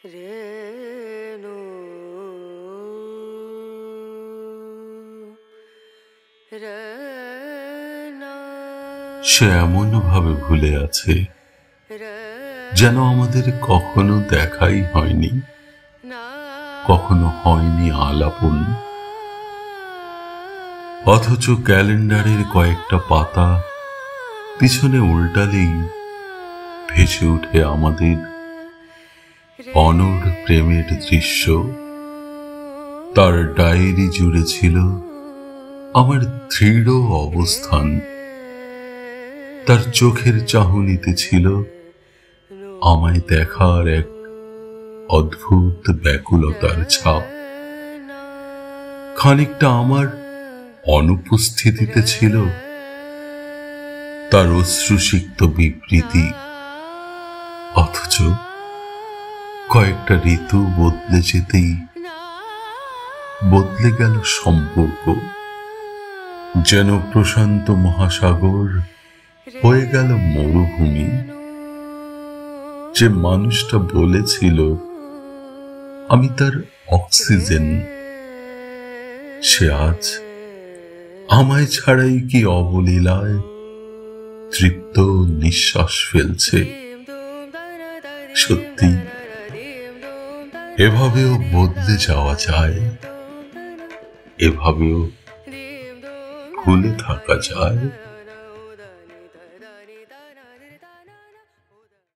রেণু সে এমন ভাবে ভুলে আছে যেন আমাদের কখনো দেখাই হয়নি, কখনো হয়নি আলাপন। অথচ ক্যালেন্ডারের কয়েকটা পাতা পিছনে উল্টালেই ভেসে উঠে আমাদের অনড় প্রেমের দৃশ্য। তার ডায়েরি জুড়ে ছিল আমার দৃঢ় অবস্থান, তার চোখের চাহনিতে ছিল আমায় দেখার এক অদ্ভুত ব্যাকুলতার ছাপ। খানিকটা আমার অনুপস্থিতিতে ছিল তার অশ্রুসিক্ত বিবৃতি। অথচ কয়েকটা ঋতু বদলে যেতেই বদলে গেল সম্পর্ক, যেন প্রশান্ত মহাসাগর হয়ে গেল মরুভূমি। যে মানুষটা বলেছিল আমি তার অক্সিজেন, সে আজ আমায় ছাড়াই কি অবলীলায় তৃপ্ত নিঃশ্বাস ফেলছে। সত্যি এভাবেও বদলে যাওয়া যায়, এভাবেও ভুলে থাকা যায়।